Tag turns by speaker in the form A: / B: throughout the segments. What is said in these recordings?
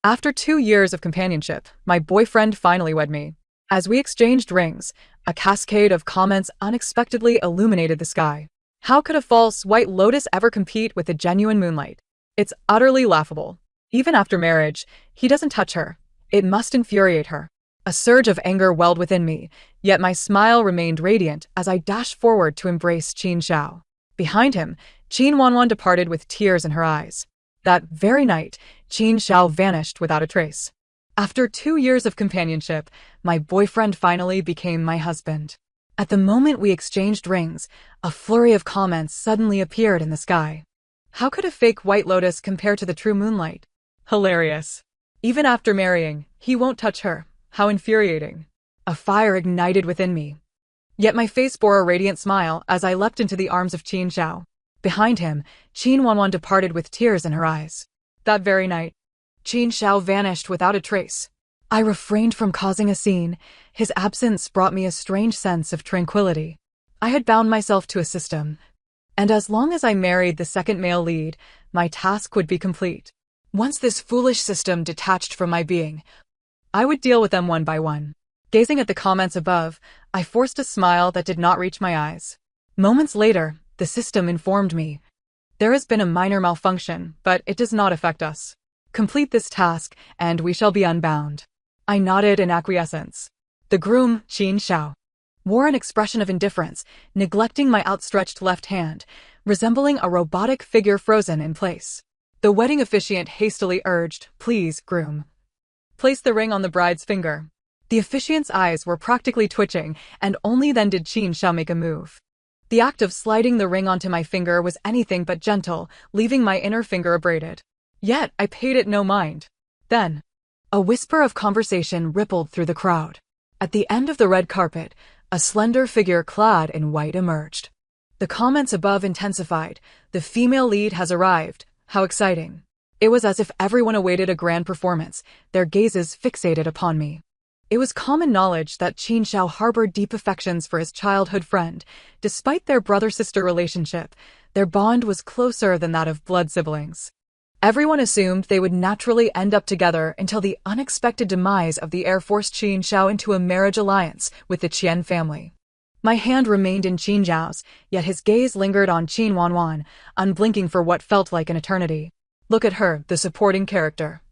A: After 2 years of companionship, my boyfriend finally wed me. As we exchanged rings, a cascade of comments unexpectedly illuminated the sky. How could a false white lotus ever compete with the genuine moonlight? It's utterly laughable. Even after marriage, he doesn't touch her. It must infuriate her. A surge of anger welled within me, yet my smile remained radiant as I dashed forward to embrace Qin Xiao. Behind him, Qin Wanwan departed with tears in her eyes. That very night, Qin Xiao vanished without a trace. After 2 years of companionship, my boyfriend finally became my husband. At the moment we exchanged rings, a flurry of comments suddenly appeared in the sky. How could a fake white lotus compare to the true moonlight? Hilarious. Even after marrying, he won't touch her. How infuriating. A fire ignited within me. Yet my face bore a radiant smile as I leapt into the arms of Qin Xiao. Behind him, Qin Wanwan departed with tears in her eyes. That very night, Qin Xiao vanished without a trace. I refrained from causing a scene. His absence brought me a strange sense of tranquility. I had bound myself to a system, and as long as I married the second male lead, my task would be complete. Once this foolish system detached from my being, I would deal with them one by one. Gazing at the comments above, I forced a smile that did not reach my eyes. Moments later, the system informed me. There has been a minor malfunction, but it does not affect us. Complete this task, and we shall be unbound. I nodded in acquiescence. The groom, Qin Xiao, wore an expression of indifference, neglecting my outstretched left hand, resembling a robotic figure frozen in place. The wedding officiant hastily urged, "Please, groom, place the ring on the bride's finger." The officiant's eyes were practically twitching, and only then did Qin Xiao make a move. The act of sliding the ring onto my finger was anything but gentle, leaving my inner finger abraded. Yet I paid it no mind. Then, a whisper of conversation rippled through the crowd. At the end of the red carpet, a slender figure clad in white emerged. The comments above intensified. The female lead has arrived. How exciting. It was as if everyone awaited a grand performance, their gazes fixated upon me. It was common knowledge that Qin Xiao harbored deep affections for his childhood friend. Despite their brother-sister relationship, their bond was closer than that of blood siblings. Everyone assumed they would naturally end up together until the unexpected demise of the heir forced Qin Xiao into a marriage alliance with the Qian family. My hand remained in Qin Xiao's, yet his gaze lingered on Qin Wanwan, unblinking for what felt like an eternity. Look at her, the supporting character.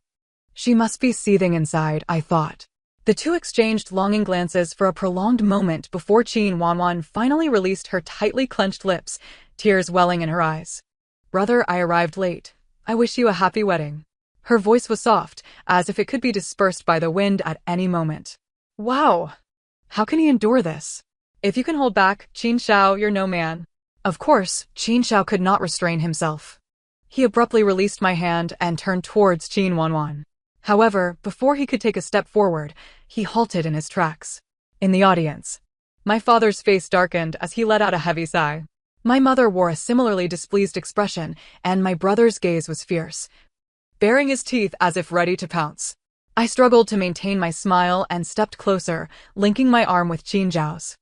A: She must be seething inside, I thought. The two exchanged longing glances for a prolonged moment before Qin Wanwan finally released her tightly clenched lips, tears welling in her eyes. "Brother, I arrived late. I wish you a happy wedding." Her voice was soft, as if it could be dispersed by the wind at any moment. Wow! How can he endure this? If you can hold back, Qin Xiao, you're no man. Of course, Qin Xiao could not restrain himself. He abruptly released my hand and turned towards Qin Wanwan. However, before he could take a step forward, he halted in his tracks. In the audience, my father's face darkened as he let out a heavy sigh. My mother wore a similarly displeased expression, and my brother's gaze was fierce, baring his teeth as if ready to pounce. I struggled to maintain my smile and stepped closer, linking my arm with Qin Xiao's.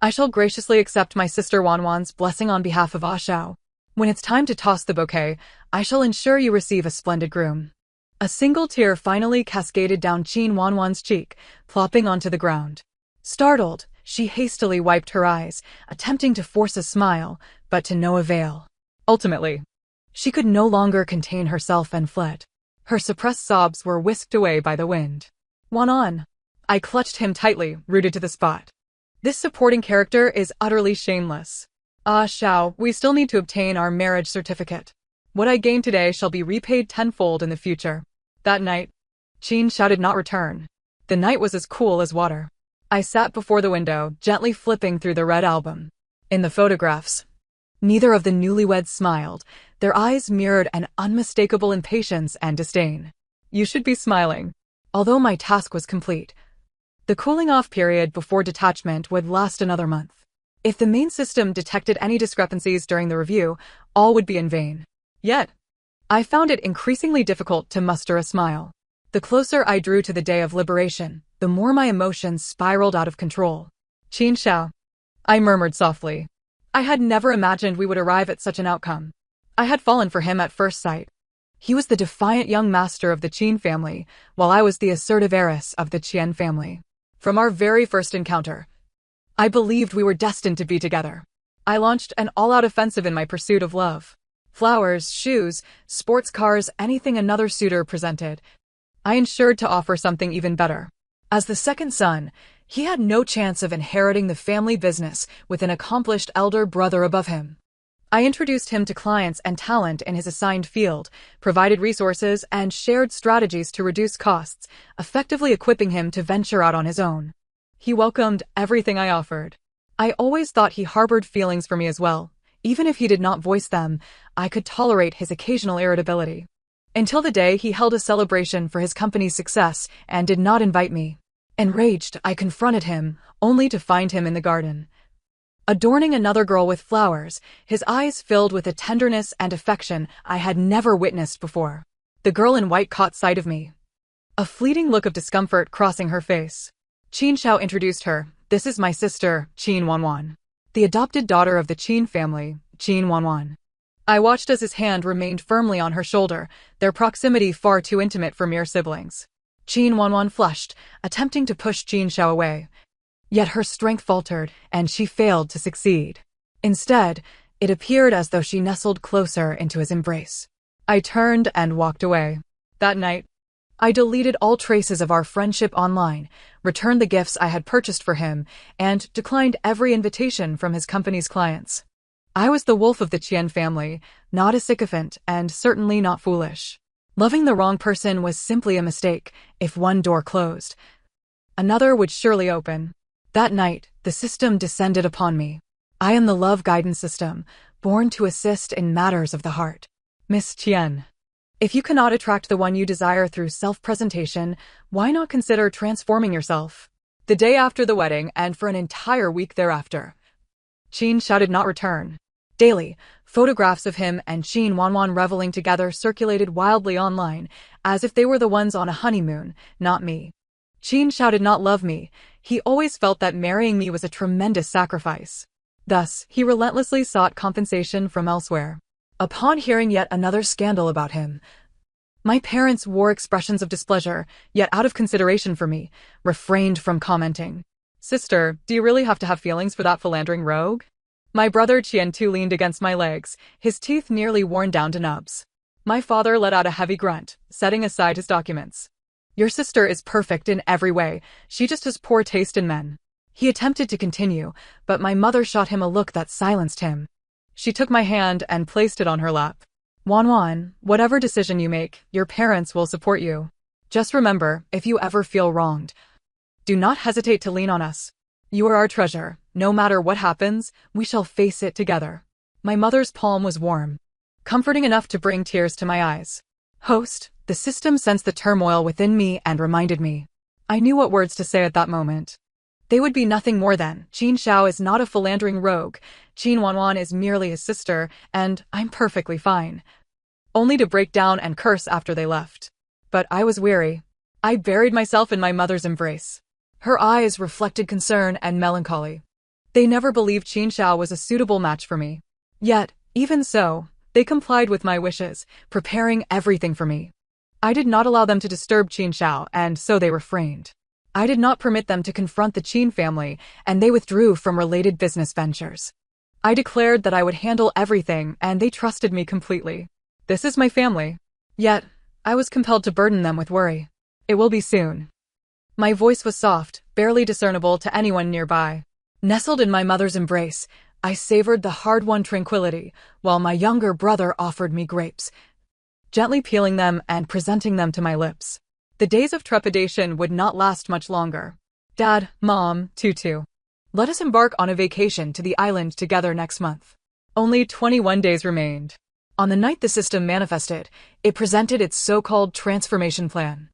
A: "I shall graciously accept my sister Wanwan's blessing on behalf of Ah Xiao. When it's time to toss the bouquet, I shall ensure you receive a splendid groom." A single tear finally cascaded down Qin Wanwan's cheek, plopping onto the ground. Startled, she hastily wiped her eyes, attempting to force a smile, but to no avail. Ultimately, she could no longer contain herself and fled. Her suppressed sobs were whisked away by the wind. "Wanan." I clutched him tightly, rooted to the spot. This supporting character is utterly shameless. "Ah Xiao, we still need to obtain our marriage certificate. What I gain today shall be repaid tenfold in the future." That night, Qin Xiao did not return. The night was as cool as water. I sat before the window, gently flipping through the red album. In the photographs, neither of the newlyweds smiled. Their eyes mirrored an unmistakable impatience and disdain. You should be smiling. Although my task was complete, the cooling-off period before detachment would last another month. If the main system detected any discrepancies during the review, all would be in vain. Yet, I found it increasingly difficult to muster a smile. The closer I drew to the day of liberation, the more my emotions spiraled out of control. "Qin Xiao," I murmured softly. I had never imagined we would arrive at such an outcome. I had fallen for him at first sight. He was the defiant young master of the Qin family, while I was the assertive heiress of the Qian family. From our very first encounter, I believed we were destined to be together. I launched an all-out offensive in my pursuit of love. Flowers, shoes, sports cars, anything another suitor presented. I ensured to offer something even better. As the second son, he had no chance of inheriting the family business with an accomplished elder brother above him. I introduced him to clients and talent in his assigned field, provided resources, and shared strategies to reduce costs, effectively equipping him to venture out on his own. He welcomed everything I offered. I always thought he harbored feelings for me as well. Even if he did not voice them, I could tolerate his occasional irritability. Until the day he held a celebration for his company's success and did not invite me. Enraged, I confronted him, only to find him in the garden, adorning another girl with flowers, his eyes filled with a tenderness and affection I had never witnessed before. The girl in white caught sight of me, a fleeting look of discomfort crossing her face. Qin Xiao introduced her. This is my sister, Qin Wanwan, the adopted daughter of the Qin family, Qin Wanwan. I watched as his hand remained firmly on her shoulder, their proximity far too intimate for mere siblings. Qin Wanwan flushed, attempting to push Qin Xiao away. Yet her strength faltered, and she failed to succeed. Instead, it appeared as though she nestled closer into his embrace. I turned and walked away. That night, I deleted all traces of our friendship online, returned the gifts I had purchased for him, and declined every invitation from his company's clients. I was the wolf of the Qian family, not a sycophant, and certainly not foolish. Loving the wrong person was simply a mistake. If one door closed, another would surely open. That night, the system descended upon me. I am the love guidance system, born to assist in matters of the heart. Miss Qian, if you cannot attract the one you desire through self-presentation, why not consider transforming yourself? The day after the wedding, and for an entire week thereafter, Qin Xiao did not return. Daily, photographs of him and Qin Wanwan reveling together circulated wildly online, as if they were the ones on a honeymoon, not me. Qin Xiao did not love me. He always felt that marrying me was a tremendous sacrifice. Thus, he relentlessly sought compensation from elsewhere. Upon hearing yet another scandal about him, my parents wore expressions of displeasure, yet out of consideration for me, refrained from commenting. Sister, do you really have to have feelings for that philandering rogue? My brother Qian too leaned against my legs, his teeth nearly worn down to nubs. My father let out a heavy grunt, setting aside his documents. Your sister is perfect in every way, she just has poor taste in men. He attempted to continue, but my mother shot him a look that silenced him. She took my hand and placed it on her lap. Wanwan, whatever decision you make, your parents will support you. Just remember, if you ever feel wronged, do not hesitate to lean on us. You are our treasure. No matter what happens, we shall face it together. My mother's palm was warm, comforting enough to bring tears to my eyes. Host, the system sensed the turmoil within me and reminded me. I knew what words to say at that moment. They would be nothing more than, Qin Xiao is not a philandering rogue, Qin Wanwan is merely his sister, and I'm perfectly fine. Only to break down and curse after they left. But I was weary. I buried myself in my mother's embrace. Her eyes reflected concern and melancholy. They never believed Qin Xiao was a suitable match for me. Yet, even so, they complied with my wishes, preparing everything for me. I did not allow them to disturb Qin Xiao, and so they refrained. I did not permit them to confront the Qin family, and they withdrew from related business ventures. I declared that I would handle everything, and they trusted me completely. This is my family. Yet, I was compelled to burden them with worry. It will be soon. My voice was soft, barely discernible to anyone nearby. Nestled in my mother's embrace, I savored the hard-won tranquility, while my younger brother offered me grapes, gently peeling them and presenting them to my lips. The days of trepidation would not last much longer. Dad, Mom, Tutu, let us embark on a vacation to the island together next month. Only 21 days remained. On the night the system manifested, it presented its so-called transformation plan.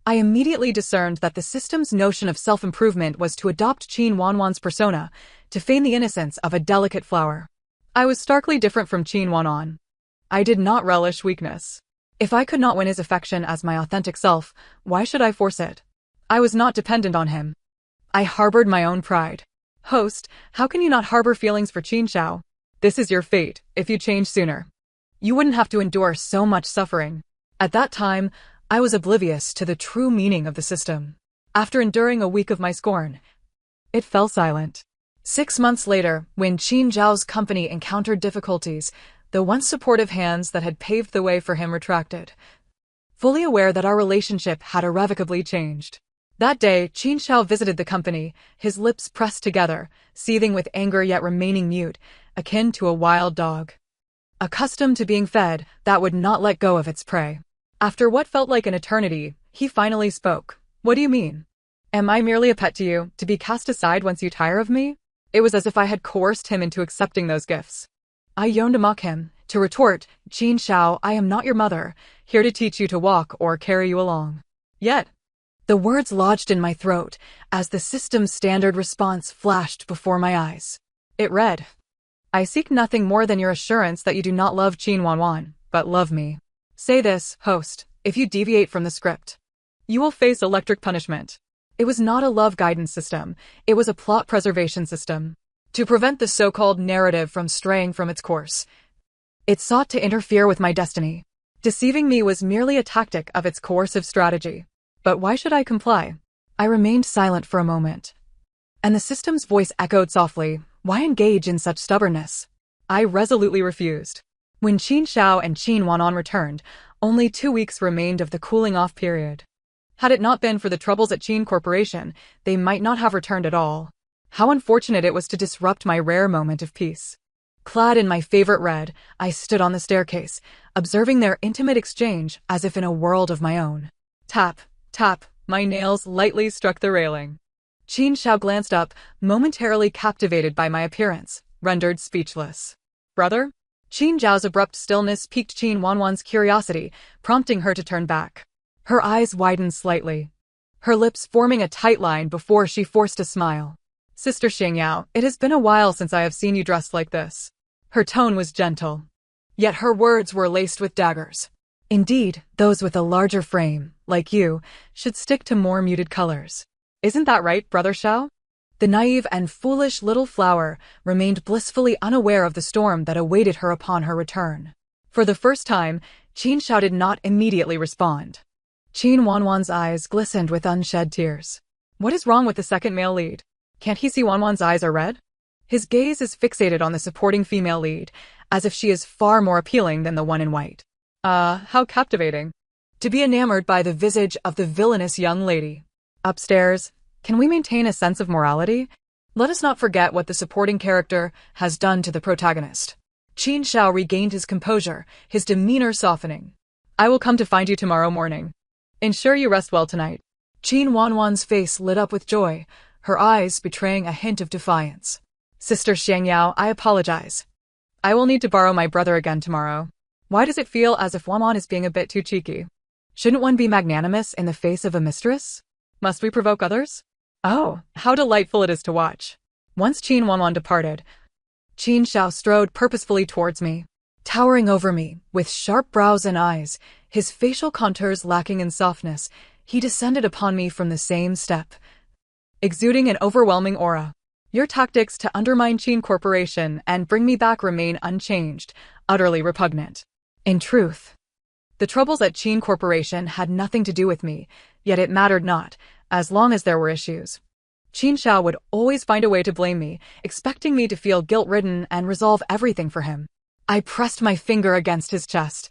A: I immediately discerned that the system's notion of self-improvement was to adopt Qin Wanwan's persona, to feign the innocence of a delicate flower. I was starkly different from Qin Wanwan. I did not relish weakness. If I could not win his affection as my authentic self, why should I force it? I was not dependent on him. I harbored my own pride. Host, how can you not harbor feelings for Qin Xiao? This is your fate, if you change sooner. You wouldn't have to endure so much suffering. At that time, I was oblivious to the true meaning of the system. After enduring a week of my scorn, it fell silent. 6 months later, when Qin Zhao's company encountered difficulties, the once supportive hands that had paved the way for him retracted, fully aware that our relationship had irrevocably changed. That day, Qin Zhao visited the company, his lips pressed together, seething with anger yet remaining mute, akin to a wild dog, accustomed to being fed, that would not let go of its prey. After what felt like an eternity, he finally spoke. "What do you mean? Am I merely a pet to you, to be cast aside once you tire of me?" It was as if I had coerced him into accepting those gifts. I yearned to mock him, to retort, "Qin Zhao, I am not your mother, here to teach you to walk or carry you along." Yet, the words lodged in my throat as the system's standard response flashed before my eyes. It read, "I seek nothing more than your assurance that you do not love Qin Wanwan, but love me. Say this, host, if you deviate from the script, you will face electric punishment." It was not a love guidance system, it was a plot preservation system. To prevent the so-called narrative from straying from its course, it sought to interfere with my destiny. Deceiving me was merely a tactic of its coercive strategy. But why should I comply? I remained silent for a moment, and the system's voice echoed softly, "Why engage in such stubbornness?" I resolutely refused. When Qin Zhao and Qin Wan'an returned, only 2 weeks remained of the cooling-off period. Had it not been for the troubles at Qin Corporation, they might not have returned at all. How unfortunate it was to disrupt my rare moment of peace. Clad in my favorite red, I stood on the staircase, observing their intimate exchange as if in a world of my own. Tap, tap, my nails lightly struck the railing. Qin Zhao glanced up, momentarily captivated by my appearance, rendered speechless. "Brother?" Qin Zhao's abrupt stillness piqued Qin Wanwan's curiosity, prompting her to turn back. Her eyes widened slightly, her lips forming a tight line before she forced a smile. "Sister Xingyao, it has been a while since I have seen you dressed like this." Her tone was gentle, yet her words were laced with daggers. "Indeed, those with a larger frame, like you, should stick to more muted colors. Isn't that right, Brother Xiao?" The naive and foolish little flower remained blissfully unaware of the storm that awaited her upon her return. For the first time, Qin Xiao did not immediately respond. Qin Wanwan's eyes glistened with unshed tears. What is wrong with the second male lead? Can't he see Wanwan's eyes are red? His gaze is fixated on the supporting female lead, as if she is far more appealing than the one in white. How captivating. To be enamored by the visage of the villainous young lady. Upstairs, can we maintain a sense of morality? Let us not forget what the supporting character has done to the protagonist. Qin Xiao regained his composure, his demeanor softening. "I will come to find you tomorrow morning. Ensure you rest well tonight." Qin Wanwan's face lit up with joy, her eyes betraying a hint of defiance. "Sister Xiangyao, I apologize. I will need to borrow my brother again tomorrow." Why does it feel as if Wanwan is being a bit too cheeky? Shouldn't one be magnanimous in the face of a mistress? Must we provoke others? Oh, how delightful it is to watch. Once Qin Wanwan departed, Qin Xiao strode purposefully towards me. Towering over me, with sharp brows and eyes, his facial contours lacking in softness, he descended upon me from the same step, exuding an overwhelming aura. Your tactics to undermine Qin Corporation and bring me back remain unchanged, utterly repugnant. In truth, the troubles at Qin Corporation had nothing to do with me, yet it mattered not, as long as there were issues. Qin Xiao would always find a way to blame me, expecting me to feel guilt-ridden and resolve everything for him. I pressed my finger against his chest,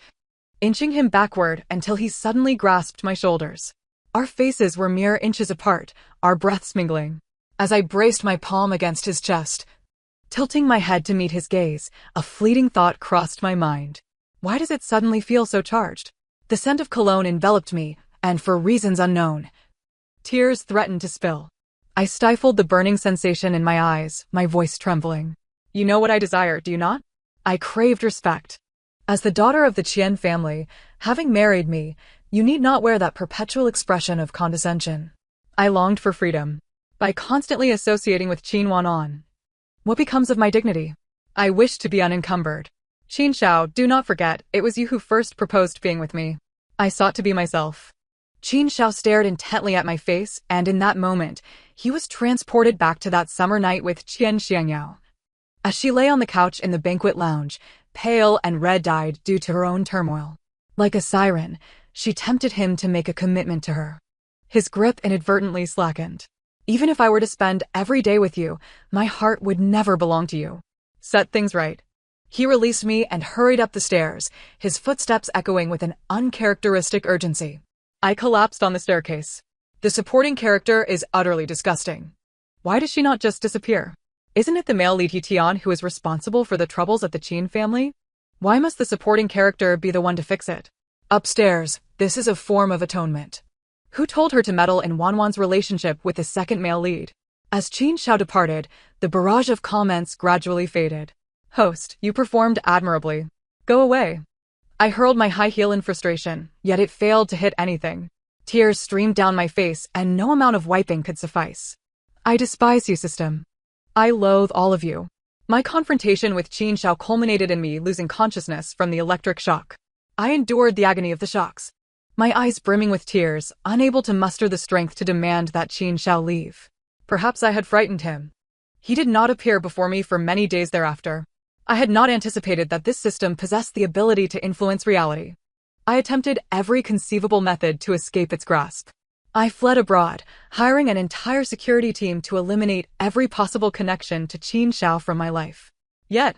A: inching him backward until he suddenly grasped my shoulders. Our faces were mere inches apart, our breaths mingling. As I braced my palm against his chest, tilting my head to meet his gaze, a fleeting thought crossed my mind. Why does it suddenly feel so charged? The scent of cologne enveloped me, and for reasons unknown, tears threatened to spill. I stifled the burning sensation in my eyes, my voice trembling. You know what I desire, do you not? I craved respect. As the daughter of the Qian family, having married me, you need not wear that perpetual expression of condescension. I longed for freedom. By constantly associating with Qin Wan'an, what becomes of my dignity? I wished to be unencumbered. Qin Xiao, do not forget, it was you who first proposed being with me. I sought to be myself. Qin Xiao stared intently at my face, and in that moment, he was transported back to that summer night with Qian Xiangyao. As she lay on the couch in the banquet lounge, pale and red-eyed due to her own turmoil, Like a siren, she tempted him to make a commitment to her. His grip inadvertently slackened. Even if I were to spend every day with you, my heart would never belong to you. Set things right. He released me and hurried up the stairs, his footsteps echoing with an uncharacteristic urgency. I collapsed on the staircase. The supporting character is utterly disgusting. Why does she not just disappear? Isn't it the male lead Hee-Tian who is responsible for the troubles at the Qin family? Why must the supporting character be the one to fix it? Upstairs, this is a form of atonement. Who told her to meddle in Wanwan's relationship with the second male lead? As Qin Xiao departed, the barrage of comments gradually faded. Host, you performed admirably. Go away. I hurled my high heel in frustration, yet it failed to hit anything. Tears streamed down my face, and no amount of wiping could suffice. I despise you, system. I loathe all of you. My confrontation with Qin Xiao culminated in me losing consciousness from the electric shock. I endured the agony of the shocks, my eyes brimming with tears, unable to muster the strength to demand that Qin Xiao leave. Perhaps I had frightened him. He did not appear before me for many days thereafter. I had not anticipated that this system possessed the ability to influence reality. I attempted every conceivable method to escape its grasp. I fled abroad, hiring an entire security team to eliminate every possible connection to Qin Xiao from my life. Yet,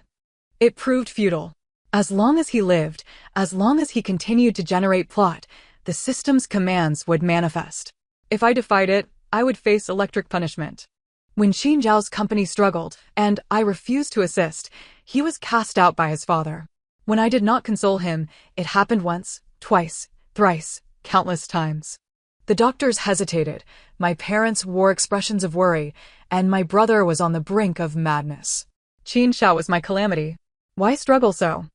A: it proved futile. As long as he lived, as long as he continued to generate plot, the system's commands would manifest. If I defied it, I would face electric punishment. When Qin Zhao's company struggled, and I refused to assist, he was cast out by his father. When I did not console him, it happened once, twice, thrice, countless times. The doctors hesitated, my parents wore expressions of worry, and my brother was on the brink of madness. Qin Xiao was my calamity. Why struggle so?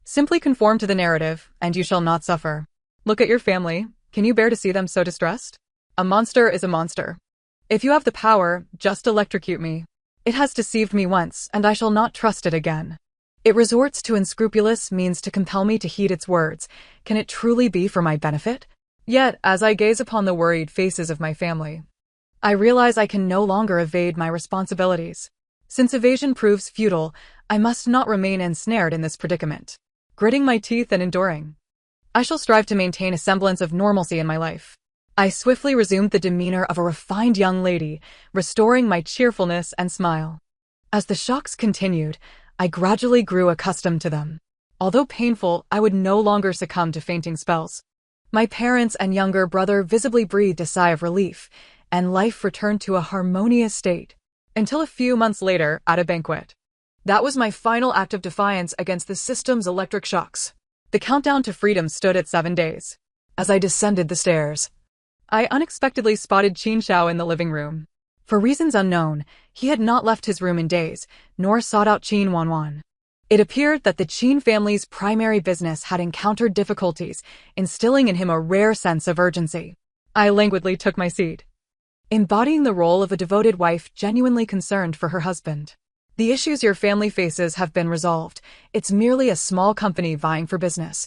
A: Simply conform to the narrative, and you shall not suffer. Look at your family. Can you bear to see them so distressed? A monster is a monster. If you have the power, just electrocute me. It has deceived me once, and I shall not trust it again. It resorts to unscrupulous means to compel me to heed its words. Can it truly be for my benefit? Yet, as I gaze upon the worried faces of my family, I realize I can no longer evade my responsibilities. Since evasion proves futile, I must not remain ensnared in this predicament. Gritting my teeth and enduring, I shall strive to maintain a semblance of normalcy in my life. I swiftly resumed the demeanor of a refined young lady, restoring my cheerfulness and smile. As the shocks continued, I gradually grew accustomed to them. Although painful, I would no longer succumb to fainting spells. My parents and younger brother visibly breathed a sigh of relief, and life returned to a harmonious state. Until a few months later, at a banquet. That was my final act of defiance against the system's electric shocks. The countdown to freedom stood at 7 days. As I descended the stairs, I unexpectedly spotted Qin Xiao in the living room. For reasons unknown, he had not left his room in days, nor sought out Qin Wanwan. It appeared that the Qin family's primary business had encountered difficulties, instilling in him a rare sense of urgency. I languidly took my seat, embodying the role of a devoted wife genuinely concerned for her husband. The issues your family faces have been resolved. It's merely a small company vying for business.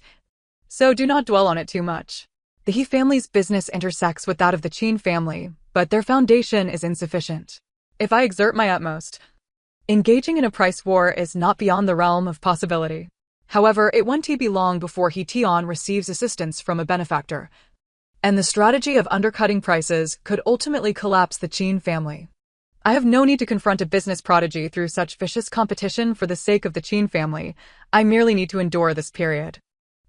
A: So do not dwell on it too much. The He family's business intersects with that of the Qin family, but their foundation is insufficient. If I exert my utmost, engaging in a price war is not beyond the realm of possibility. However, it won't be long before Hee-Tian receives assistance from a benefactor, and the strategy of undercutting prices could ultimately collapse the Qin family. I have no need to confront a business prodigy through such vicious competition for the sake of the Qin family. I merely need to endure this period.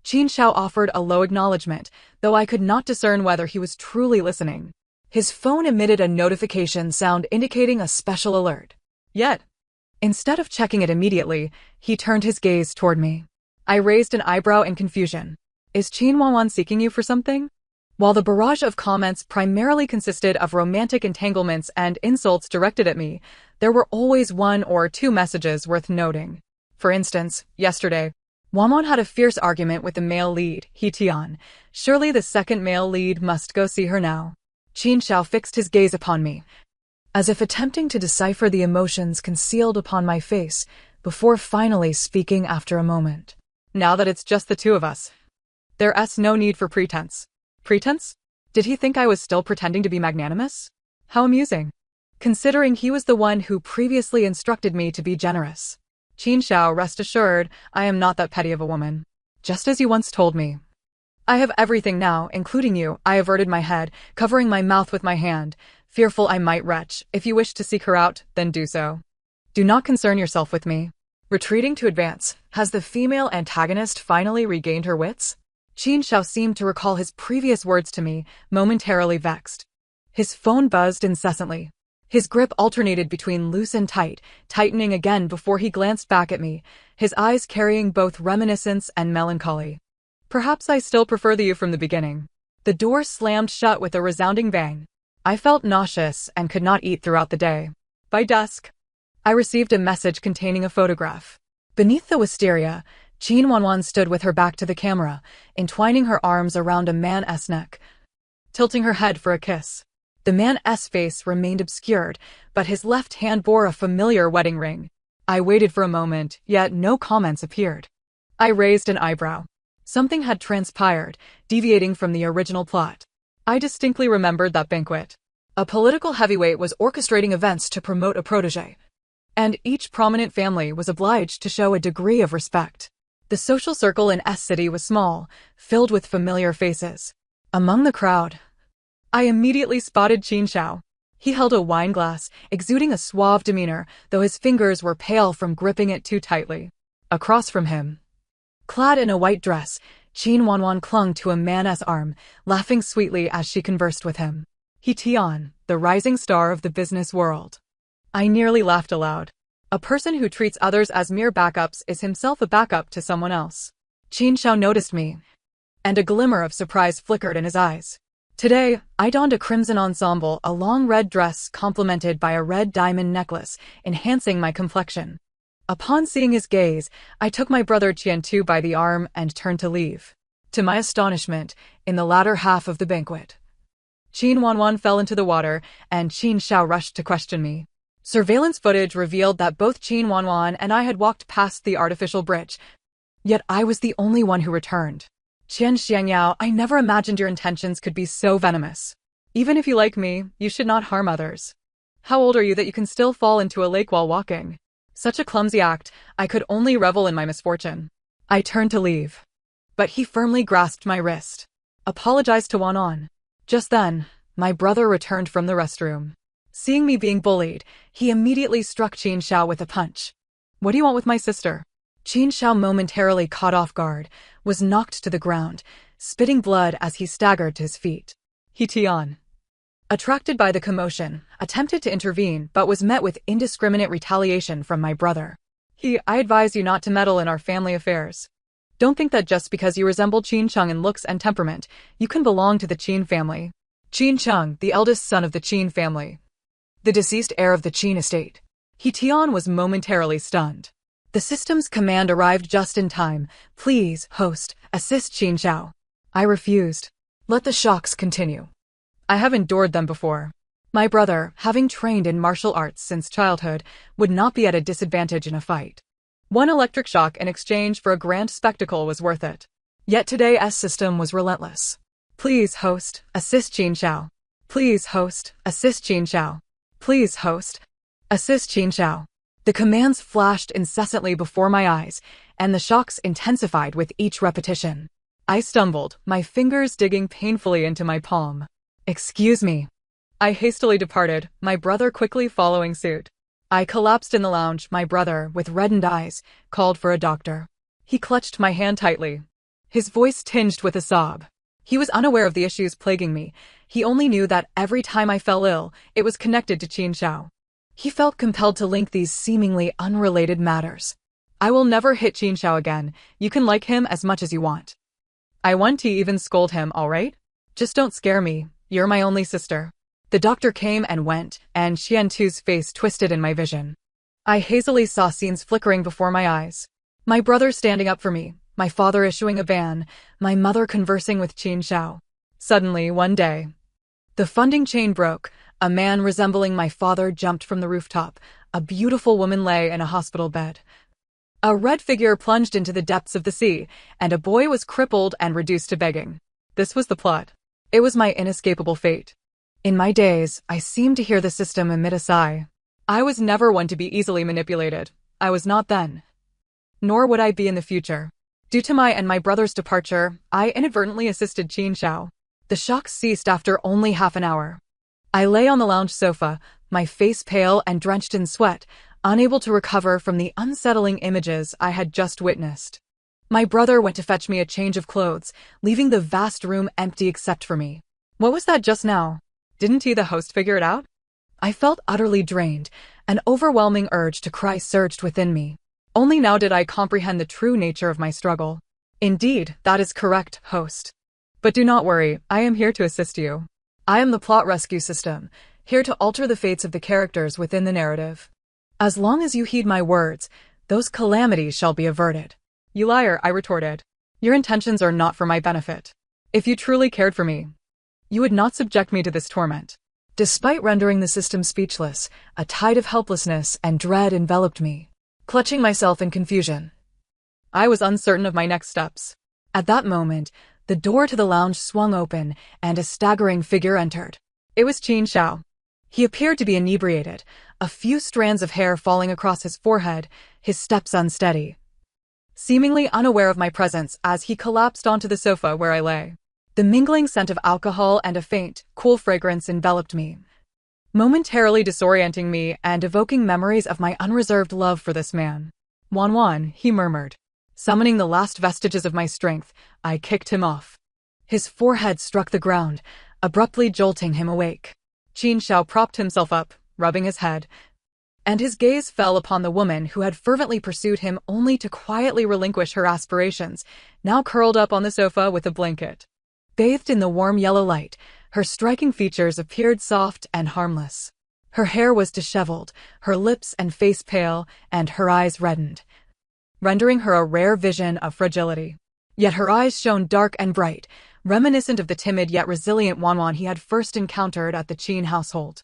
A: Qin Xiao offered a low acknowledgement, though I could not discern whether he was truly listening. His phone emitted a notification sound indicating a special alert. Yet, instead of checking it immediately, he turned his gaze toward me. I raised an eyebrow in confusion. Is Qin Wanwan seeking you for something? While the barrage of comments primarily consisted of romantic entanglements and insults directed at me, there were always one or two messages worth noting. For instance, yesterday, Wanwan had a fierce argument with the male lead, Hee-Tian. Surely the second male lead must go see her now. Qin Xiao fixed his gaze upon me, as if attempting to decipher the emotions concealed upon my face, before finally speaking after a moment. Now that it's just the two of us, there's no need for pretense. Pretense? Did he think I was still pretending to be magnanimous? How amusing. Considering he was the one who previously instructed me to be generous. Qin Xiao, rest assured, I am not that petty of a woman. Just as you once told me, I have everything now, including you. I averted my head, covering my mouth with my hand, fearful I might retch. If you wish to seek her out, then do so. Do not concern yourself with me. Retreating to advance, has the female antagonist finally regained her wits? Qin Shao seemed to recall his previous words to me, momentarily vexed. His phone buzzed incessantly. His grip alternated between loose and tight, tightening again before he glanced back at me, his eyes carrying both reminiscence and melancholy. Perhaps I still prefer the you from the beginning. The door slammed shut with a resounding bang. I felt nauseous and could not eat throughout the day. By dusk, I received a message containing a photograph. Beneath the wisteria, Qin Wanwan stood with her back to the camera, entwining her arms around a man's neck, tilting her head for a kiss. The man's face remained obscured, but his left hand bore a familiar wedding ring. I waited for a moment, yet no comments appeared. I raised an eyebrow. Something had transpired, deviating from the original plot. I distinctly remembered that banquet. A political heavyweight was orchestrating events to promote a protege, and each prominent family was obliged to show a degree of respect. The social circle in S-City was small, filled with familiar faces. Among the crowd, I immediately spotted Qin Shao. He held a wine glass, exuding a suave demeanor, though his fingers were pale from gripping it too tightly. Across from him, clad in a white dress, Qin Wanwan clung to a man's arm, laughing sweetly as she conversed with him. He Tian, the rising star of the business world. I nearly laughed aloud. A person who treats others as mere backups is himself a backup to someone else. Qin Shao noticed me, and a glimmer of surprise flickered in his eyes. Today, I donned a crimson ensemble, a long red dress complemented by a red diamond necklace, enhancing my complexion. Upon seeing his gaze, I took my brother Qiantu by the arm and turned to leave. To my astonishment, in the latter half of the banquet, Qin Wanwan fell into the water, and Qin Shao rushed to question me. Surveillance footage revealed that both Qin Wanwan and I had walked past the artificial bridge, yet I was the only one who returned. Qian Xiangyao, I never imagined your intentions could be so venomous. Even if you like me, you should not harm others. How old are you that you can still fall into a lake while walking? Such a clumsy act, I could only revel in my misfortune. I turned to leave, but he firmly grasped my wrist. Apologized to Wanwan. Just then, my brother returned from the restroom. Seeing me being bullied, he immediately struck Qin Shao with a punch. What do you want with my sister? Qin Shao, momentarily caught off guard, was knocked to the ground, spitting blood as he staggered to his feet. He Tian, attracted by the commotion, attempted to intervene but was met with indiscriminate retaliation from my brother. I advise you not to meddle in our family affairs. Don't think that just because you resemble Qin Cheng in looks and temperament, you can belong to the Qin family. Qin Cheng, the eldest son of the Qin family, the deceased heir of the Qin estate. He Tian was momentarily stunned. The system's command arrived just in time. Please, host, assist Qin Shao. I refused. Let the shocks continue. I have endured them before. My brother, having trained in martial arts since childhood, would not be at a disadvantage in a fight. One electric shock in exchange for a grand spectacle was worth it. Yet today's system was relentless. Please, host, assist Qin Shao. Please, host, assist Qin Shao. Please, host, assist Qin Shao. The commands flashed incessantly before my eyes, and the shocks intensified with each repetition. I stumbled, my fingers digging painfully into my palm. Excuse me. I hastily departed, my brother quickly following suit. I collapsed in the lounge. My brother, with reddened eyes, called for a doctor. He clutched my hand tightly, his voice tinged with a sob. He was unaware of the issues plaguing me. He only knew that every time I fell ill, it was connected to Qin Shao. He felt compelled to link these seemingly unrelated matters. I will never hit Qin Shao again. You can like him as much as you want. I want to even scold him, all right? Just don't scare me. You're my only sister. The doctor came and went, and Qiantu's face twisted in my vision. I hazily saw scenes flickering before my eyes. My brother standing up for me, my father issuing a ban, my mother conversing with Qin Shao. Suddenly, one day, the funding chain broke. A man resembling my father jumped from the rooftop. A beautiful woman lay in a hospital bed. A red figure plunged into the depths of the sea, and a boy was crippled and reduced to begging. This was the plot. It was my inescapable fate. In my days, I seemed to hear the system emit a sigh. I was never one to be easily manipulated. I was not then. Nor would I be in the future. Due to my and my brother's departure, I inadvertently assisted Qin Xiao. The shock ceased after only half an hour. I lay on the lounge sofa, my face pale and drenched in sweat, unable to recover from the unsettling images I had just witnessed. My brother went to fetch me a change of clothes, leaving the vast room empty except for me. What was that just now? Didn't he, the host, figure it out? I felt utterly drained. An overwhelming urge to cry surged within me. Only now did I comprehend the true nature of my struggle. Indeed, that is correct, host. But do not worry, I am here to assist you. I am the plot rescue system, here to alter the fates of the characters within the narrative. As long as you heed my words, those calamities shall be averted. You liar, I retorted. Your intentions are not for my benefit. If you truly cared for me, you would not subject me to this torment. Despite rendering the system speechless, a tide of helplessness and dread enveloped me. Clutching myself in confusion, I was uncertain of my next steps. At that moment, the door to the lounge swung open, and a staggering figure entered. It was Qin Xiao. He appeared to be inebriated, a few strands of hair falling across his forehead, his steps unsteady. Seemingly unaware of my presence as he collapsed onto the sofa where I lay. The mingling scent of alcohol and a faint, cool fragrance enveloped me, momentarily disorienting me and evoking memories of my unreserved love for this man. Wan, he murmured. Summoning the last vestiges of my strength, I kicked him off. His forehead struck the ground, abruptly jolting him awake. Qin Xiao propped himself up, rubbing his head, and his gaze fell upon the woman who had fervently pursued him only to quietly relinquish her aspirations, now curled up on the sofa with a blanket. Bathed in the warm yellow light, her striking features appeared soft and harmless. Her hair was disheveled, her lips and face pale, and her eyes reddened, rendering her a rare vision of fragility. Yet her eyes shone dark and bright, reminiscent of the timid yet resilient Wan he had first encountered at the Qin household.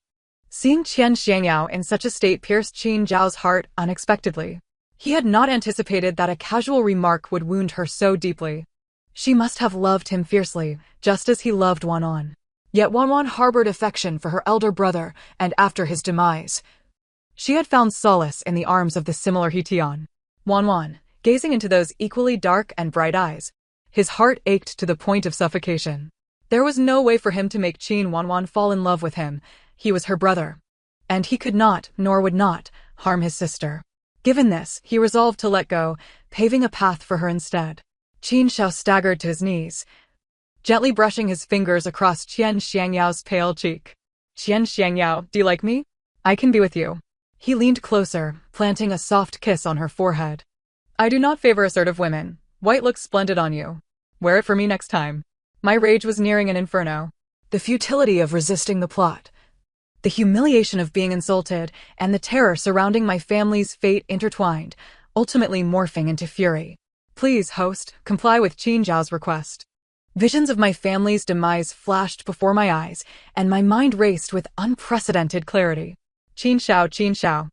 A: Seeing Qian Xiangyao in such a state pierced Qin Zhao's heart unexpectedly. He had not anticipated that a casual remark would wound her so deeply. She must have loved him fiercely, just as he loved Wan. Yet Wan harbored affection for her elder brother, and after his demise, she had found solace in the arms of the similar Hitian. Wan, gazing into those equally dark and bright eyes, his heart ached to the point of suffocation. There was no way for him to make Qin Wan fall in love with him. He was her brother, and he could not, nor would not, harm his sister. Given this, he resolved to let go, paving a path for her instead. Qin Xiao staggered to his knees, gently brushing his fingers across Qian Xiangyao's pale cheek. Qian Xiangyao, do you like me? I can be with you. He leaned closer, planting a soft kiss on her forehead. I do not favor assertive women. White looks splendid on you. Wear it for me next time. My rage was nearing an inferno. The futility of resisting the plot, the humiliation of being insulted, and the terror surrounding my family's fate intertwined, ultimately morphing into fury. Please, host, comply with Qin Zhao's request. Visions of my family's demise flashed before my eyes, and my mind raced with unprecedented clarity. Qin Xiao.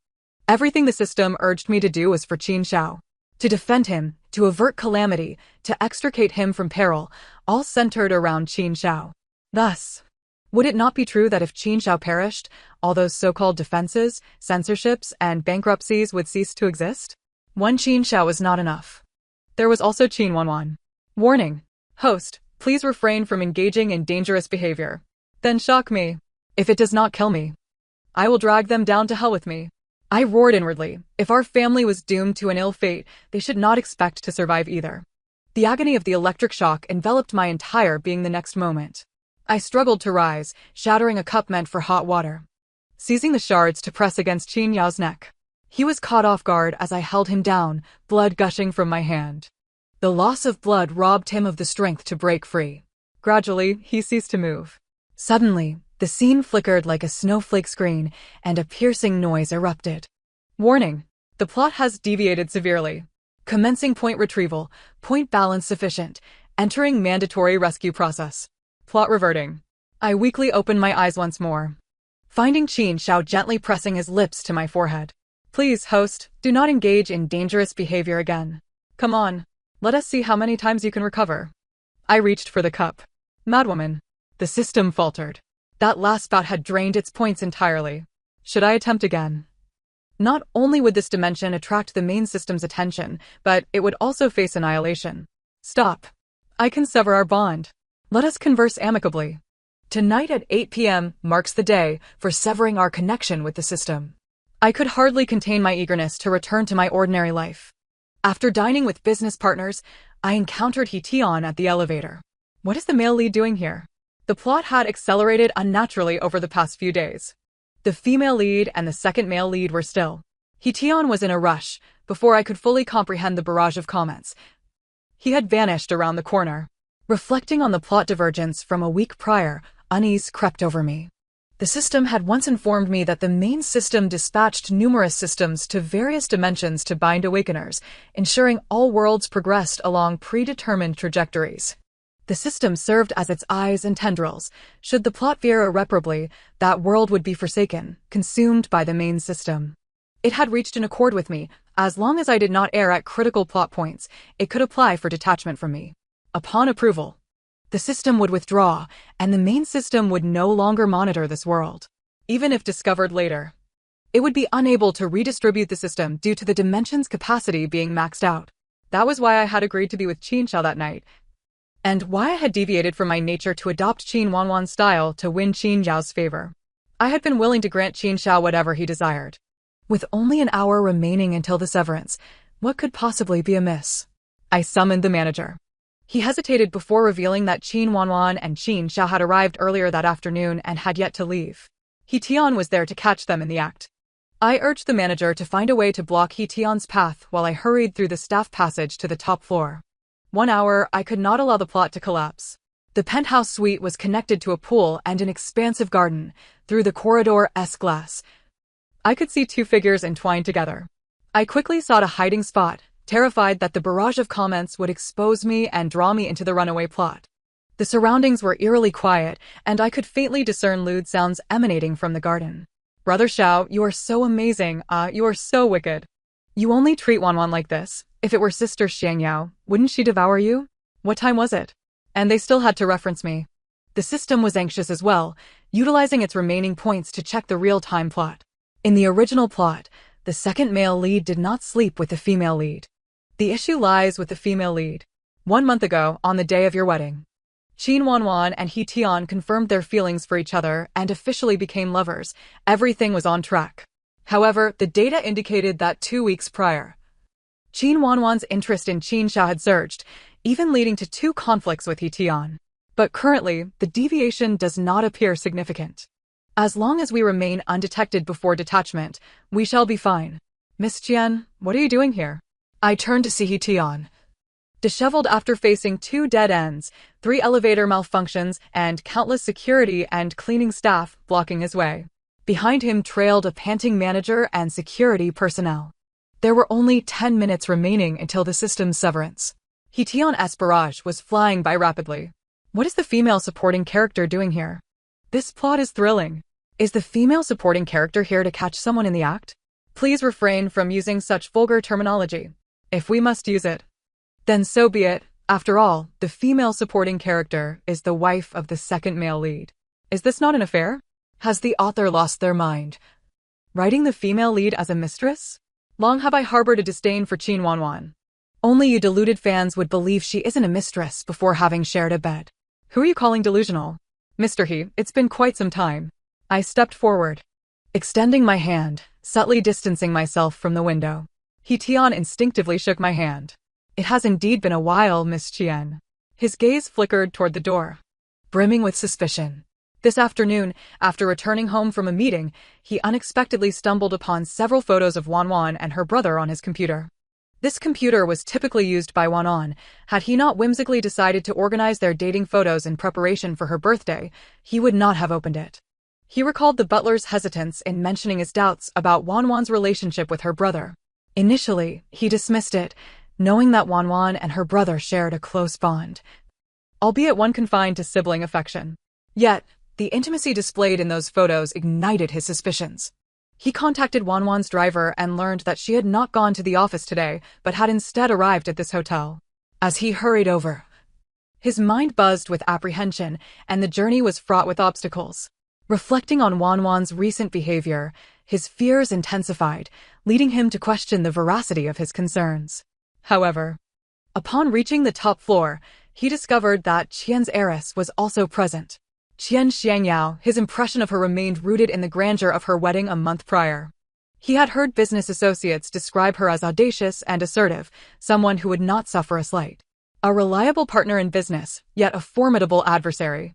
A: Everything the system urged me to do was for Qin Xiao. To defend him, to avert calamity, to extricate him from peril, all centered around Qin Xiao. Thus, would it not be true that if Qin Xiao perished, all those so-called defenses, censorships, and bankruptcies would cease to exist? One Qin Xiao was not enough. There was also Qin Wan. Warning. Host, please refrain from engaging in dangerous behavior. Then shock me. If it does not kill me, I will drag them down to hell with me. I roared inwardly. If our family was doomed to an ill fate, they should not expect to survive either. The agony of the electric shock enveloped my entire being the next moment. I struggled to rise, shattering a cup meant for hot water, seizing the shards to press against Qin Yao's neck. He was caught off guard as I held him down, blood gushing from my hand. The loss of blood robbed him of the strength to break free. Gradually, he ceased to move. Suddenly, the scene flickered like a snowflake screen, and a piercing noise erupted. Warning. The plot has deviated severely. Commencing point retrieval, point balance sufficient, entering mandatory rescue process. Plot reverting. I weakly opened my eyes once more, finding Qin Xiao gently pressing his lips to my forehead. Please, host, do not engage in dangerous behavior again. Come on. Let us see how many times you can recover. I reached for the cup. Madwoman. The system faltered. That last bout had drained its points entirely. Should I attempt again? Not only would this dimension attract the main system's attention, but it would also face annihilation. Stop. I can sever our bond. Let us converse amicably. Tonight at 8 p.m. marks the day for severing our connection with the system. I could hardly contain my eagerness to return to my ordinary life. After dining with business partners, I encountered Hee-Tion at the elevator. What is the male lead doing here? The plot had accelerated unnaturally over the past few days. The female lead and the second male lead were still. Hee-Tion was in a rush. Before I could fully comprehend the barrage of comments, he had vanished around the corner. Reflecting on the plot divergence from a week prior, unease crept over me. The system had once informed me that the main system dispatched numerous systems to various dimensions to bind awakeners, ensuring all worlds progressed along predetermined trajectories. The system served as its eyes and tendrils. Should the plot veer irreparably, that world would be forsaken, consumed by the main system. It had reached an accord with me. As long as I did not err at critical plot points, it could apply for detachment from me. Upon approval, the system would withdraw, and the main system would no longer monitor this world. Even if discovered later, it would be unable to redistribute the system due to the dimension's capacity being maxed out. That was why I had agreed to be with Qin Xiao that night, and why I had deviated from my nature to adopt Qin Wanwan's style to win Qin Xiao's favor. I had been willing to grant Qin Xiao whatever he desired. With only an hour remaining until the severance, what could possibly be amiss? I summoned the manager. He hesitated before revealing that Qin Wanwan and Qin Xiao had arrived earlier that afternoon and had yet to leave. Hee-Tion was there to catch them in the act. I urged the manager to find a way to block Hee-Tion's path while I hurried through the staff passage to the top floor. 1 hour, I could not allow the plot to collapse. The penthouse suite was connected to a pool and an expansive garden. Through the corridor-esque glass, I could see two figures entwined together. I quickly sought a hiding spot, terrified that the barrage of comments would expose me and draw me into the runaway plot. The surroundings were eerily quiet, and I could faintly discern lewd sounds emanating from the garden. Brother Xiao, you are so amazing. You are so wicked. You only treat Wanwan like this. If it were Sister Xiangyao, wouldn't she devour you? What time was it? And they still had to reference me. The system was anxious as well, utilizing its remaining points to check the real-time plot. In the original plot, the second male lead did not sleep with the female lead. The issue lies with the female lead. 1 month ago, on the day of your wedding, Qin Wanwan and Hee-Tion confirmed their feelings for each other and officially became lovers. Everything was on track. However, the data indicated that 2 weeks prior, Qin Wanwan's interest in Qin Xiao had surged, even leading to 2 conflicts with Hee-Tion. But currently, the deviation does not appear significant. As long as we remain undetected before detachment, we shall be fine. Miss Qian, what are you doing here? I turned to see Hee-Tion. Disheveled after facing 2 dead ends, 3 elevator malfunctions, and countless security and cleaning staff blocking his way. Behind him trailed a panting manager and security personnel. There were only 10 minutes remaining until the system's severance. Hee-Tion's barrage was flying by rapidly. What is the female supporting character doing here? This plot is thrilling. Is the female supporting character here to catch someone in the act? Please refrain from using such vulgar terminology. If we must use it, then so be it. After all, the female supporting character is the wife of the second male lead. Is this not an affair? Has the author lost their mind? Writing the female lead as a mistress? Long have I harbored a disdain for Qin Wanwan. Only you deluded fans would believe she isn't a mistress before having shared a bed. Who are you calling delusional? Mr. He, it's been quite some time. I stepped forward, extending my hand, subtly distancing myself from the window. Hee-Tion instinctively shook my hand. It has indeed been a while, Miss Qian. His gaze flickered toward the door, brimming with suspicion. This afternoon, after returning home from a meeting, he unexpectedly stumbled upon several photos of Wanwan and her brother on his computer. This computer was typically used by Wanwan. Had he not whimsically decided to organize their dating photos in preparation for her birthday, he would not have opened it. He recalled the butler's hesitance in mentioning his doubts about Wanwan's relationship with her brother. Initially, he dismissed it, knowing that Wanwan and her brother shared a close bond, albeit one confined to sibling affection. Yet, the intimacy displayed in those photos ignited his suspicions. He contacted Wanwan's driver and learned that she had not gone to the office today, but had instead arrived at this hotel. As he hurried over, his mind buzzed with apprehension, and the journey was fraught with obstacles. Reflecting on Wanwan's recent behavior, his fears intensified, leading him to question the veracity of his concerns. However, upon reaching the top floor, he discovered that Qian's heiress was also present. Qian Xiangyao, his impression of her remained rooted in the grandeur of her wedding a month prior. He had heard business associates describe her as audacious and assertive, someone who would not suffer a slight. A reliable partner in business, yet a formidable adversary.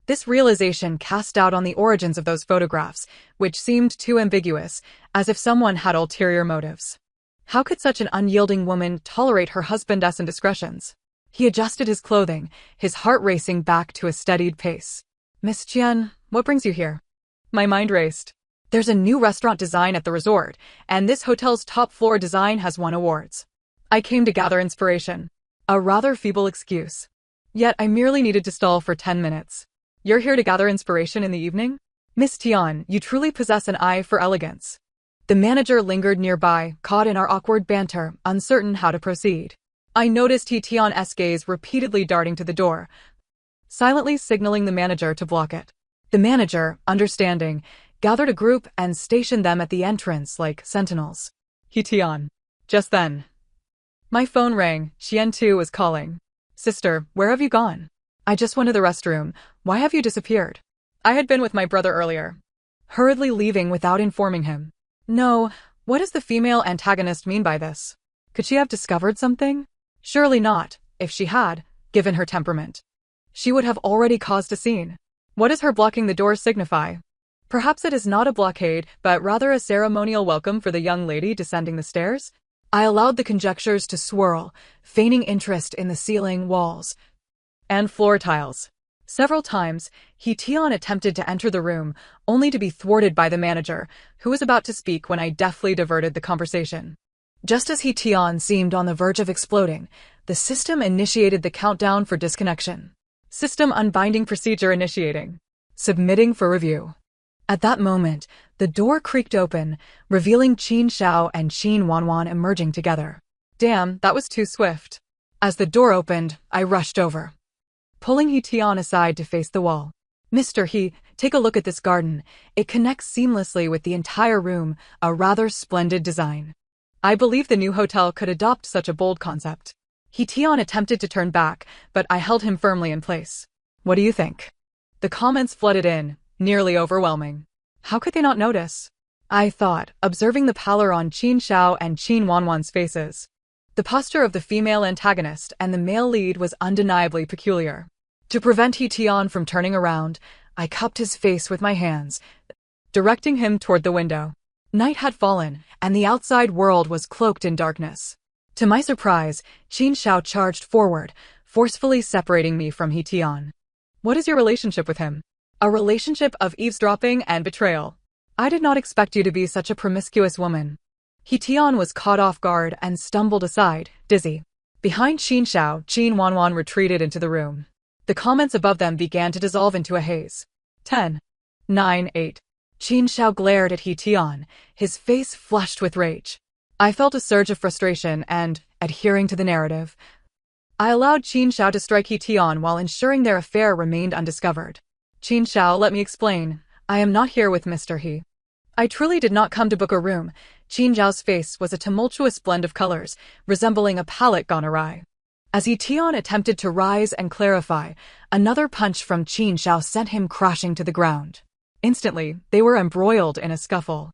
A: This realization cast doubt on the origins of those photographs, which seemed too ambiguous, as if someone had ulterior motives. How could such an unyielding woman tolerate her husband's indiscretions? He adjusted his clothing, his heart racing back to a steadied pace. "Miss Qian, what brings you here?" My mind raced. "There's a new restaurant design at the resort, and this hotel's top-floor design has won awards. I came to gather inspiration." A rather feeble excuse. Yet I merely needed to stall for 10 minutes. "You're here to gather inspiration in the evening? Miss Tian, you truly possess an eye for elegance." The manager lingered nearby, caught in our awkward banter, uncertain how to proceed. I noticed Tian's gaze repeatedly darting to the door, silently signaling the manager to block it. The manager, understanding, gathered a group and stationed them at the entrance like sentinels. Tian. Just then, my phone rang. Qian too was calling. "Sister, where have you gone?" "I just went to the restroom. Why have you disappeared?" I had been with my brother earlier. Hurriedly leaving without informing him. No, what does the female antagonist mean by this? Could she have discovered something? Surely not. If she had, given her temperament, she would have already caused a scene. What does her blocking the door signify? Perhaps it is not a blockade, but rather a ceremonial welcome for the young lady descending the stairs? I allowed the conjectures to swirl, feigning interest in the ceiling, walls, and floor tiles. Several times, Tian attempted to enter the room, only to be thwarted by the manager, who was about to speak when I deftly diverted the conversation. Just as Tian seemed on the verge of exploding, the system initiated the countdown for disconnection. System unbinding procedure initiating. Submitting for review. At that moment, the door creaked open, revealing Qin Xiao and Qin Wanwan emerging together. Damn, that was too swift. As the door opened, I rushed over, pulling Tian aside to face the wall. "Mr. He, take a look at this garden. It connects seamlessly with the entire room, a rather splendid design." I believe the new hotel could adopt such a bold concept. Tian attempted to turn back, but I held him firmly in place. "What do you think?" The comments flooded in, nearly overwhelming. How could they not notice? I thought, observing the pallor on Qin Xiao and Qin Wanwan's faces. The posture of the female antagonist and the male lead was undeniably peculiar. To prevent Tian from turning around, I cupped his face with my hands, directing him toward the window. Night had fallen, and the outside world was cloaked in darkness. To my surprise, Qin Xiao charged forward, forcefully separating me from Tian. "What is your relationship with him?" "A relationship of eavesdropping and betrayal." "I did not expect you to be such a promiscuous woman." Tian was caught off guard and stumbled aside, dizzy. Behind Qin Xiao, Qin Wanwan retreated into the room. The comments above them began to dissolve into a haze. 10, 9, 8. Qin Xiao glared at Tian, his face flushed with rage. I felt a surge of frustration and, adhering to the narrative, I allowed Qin Xiao to strike Tian while ensuring their affair remained undiscovered. "Qin Xiao, let me explain. I am not here with Mr. He. I truly did not come to book a room." Qin Xiao's face was a tumultuous blend of colors, resembling a palette gone awry. As Tian attempted to rise and clarify, another punch from Qin Xiao sent him crashing to the ground. Instantly, they were embroiled in a scuffle.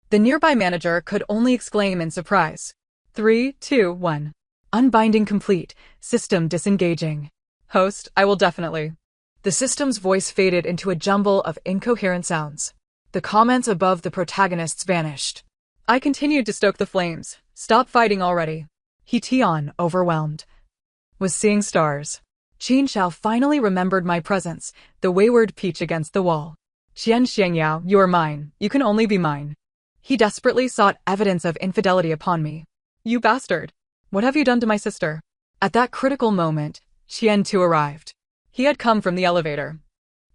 A: The nearby manager could only exclaim in surprise. 3, 2, 1. Unbinding complete. System disengaging. "Host, I will definitely." The system's voice faded into a jumble of incoherent sounds. The comments above the protagonists vanished. I continued to stoke the flames. "Stop fighting already." Tian, overwhelmed, was seeing stars. Qin Xiao finally remembered my presence, the wayward peach against the wall. "Qian Xiangyao, you are mine. You can only be mine." He desperately sought evidence of infidelity upon me. "You bastard. What have you done to my sister?" At that critical moment, Qian too arrived. He had come from the elevator,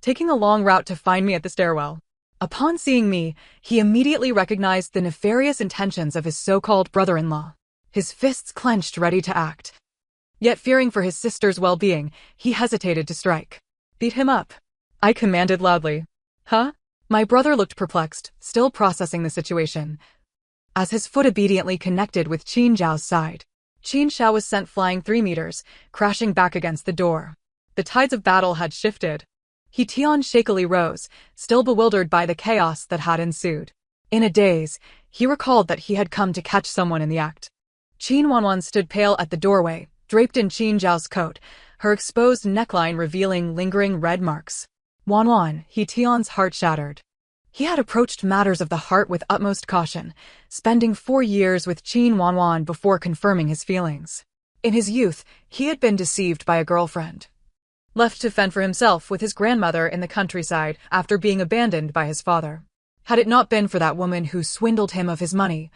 A: taking a long route to find me at the stairwell. Upon seeing me, he immediately recognized the nefarious intentions of his so-called brother-in-law. His fists clenched, ready to act. Yet fearing for his sister's well-being, he hesitated to strike. "Beat him up," I commanded loudly. "Huh? My brother looked perplexed, still processing the situation, as his foot obediently connected with Qin Zhao's side. Qin Zhao was sent flying 3 meters, crashing back against the door. The tides of battle had shifted. He Tian shakily rose, still bewildered by the chaos that had ensued. In a daze, he recalled that he had come to catch someone in the act. Qin Wanwan stood pale at the doorway, draped in Qin Zhao's coat, her exposed neckline revealing lingering red marks. Wanwan, He Tian's heart shattered. He had approached matters of the heart with utmost caution, spending 4 years with Qin Wanwan before confirming his feelings. In his youth, he had been deceived by a girlfriend, left to fend for himself with his grandmother in the countryside after being abandoned by his father. Had it not been for that woman who swindled him of his money,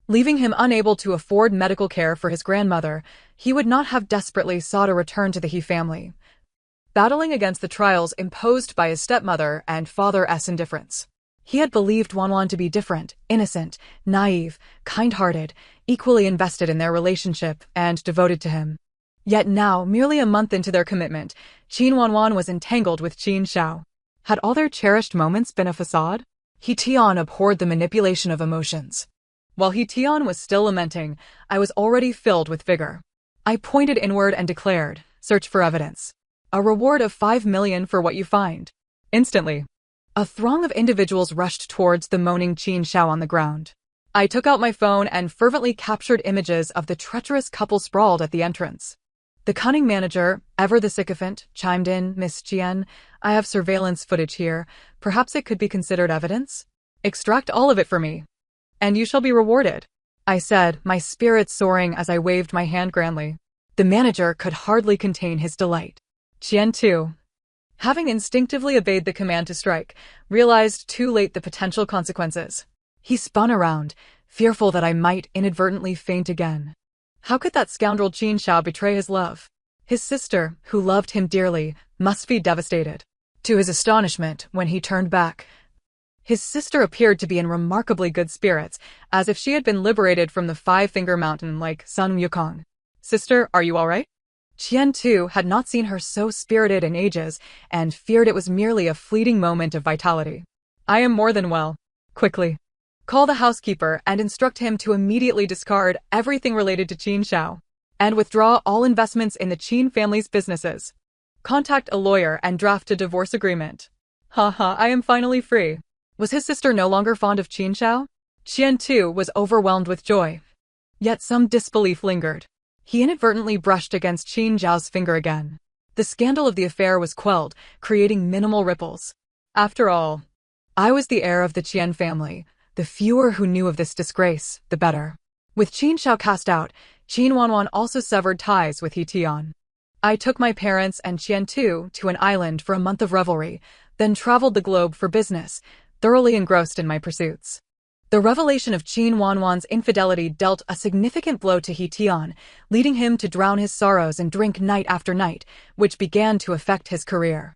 A: leaving him unable to afford medical care for his grandmother, he would not have desperately sought a return to the He family, battling against the trials imposed by his stepmother and father's indifference. He had believed Wanwan to be different, innocent, naive, kind-hearted, equally invested in their relationship and devoted to him. Yet now, merely a month into their commitment, Qin Wanwan was entangled with Qin Zhao. Had all their cherished moments been a facade? He Tian abhorred the manipulation of emotions. While He Tian was still lamenting, I was already filled with vigor. I pointed inward and declared, "Search for evidence. A reward of 5 million for what you find." Instantly, a throng of individuals rushed towards the moaning Qin Zhao on the ground. I took out my phone and fervently captured images of the treacherous couple sprawled at the entrance. The cunning manager, ever the sycophant, chimed in, "Miss Qian, I have surveillance footage here. Perhaps it could be considered evidence? Extract all of it for me, and you shall be rewarded," I said, my spirits soaring as I waved my hand grandly. The manager could hardly contain his delight. Qian, too, having instinctively obeyed the command to strike, realized too late the potential consequences. He spun around, fearful that I might inadvertently faint again. How could that scoundrel Qin Zhao betray his love? His sister, who loved him dearly, must be devastated. To his astonishment, when he turned back, his sister appeared to be in remarkably good spirits, as if she had been liberated from the Five-Finger Mountain like Sun Wukong. "Sister, are you all right?" Qian, too, had not seen her so spirited in ages, and feared it was merely a fleeting moment of vitality. "I am more than well. Quickly, call the housekeeper and instruct him to immediately discard everything related to Qin Zhao, and withdraw all investments in the Qin family's businesses. Contact a lawyer and draft a divorce agreement." I am finally free. Was his sister no longer fond of Qin Zhao? Qian, too, was overwhelmed with joy. Yet some disbelief lingered. He inadvertently brushed against Qin Zhao's finger again. The scandal of the affair was quelled, creating minimal ripples. After all, I was the heir of the Qian family. The fewer who knew of this disgrace, the better. With Qin Zhao cast out, Qin Wanwan also severed ties with He Tian. I took my parents and Qian too to an island for a month of revelry, then traveled the globe for business, thoroughly engrossed in my pursuits. The revelation of Qin Wanwan's infidelity dealt a significant blow to He Tian, leading him to drown his sorrows and drink night after night, which began to affect his career.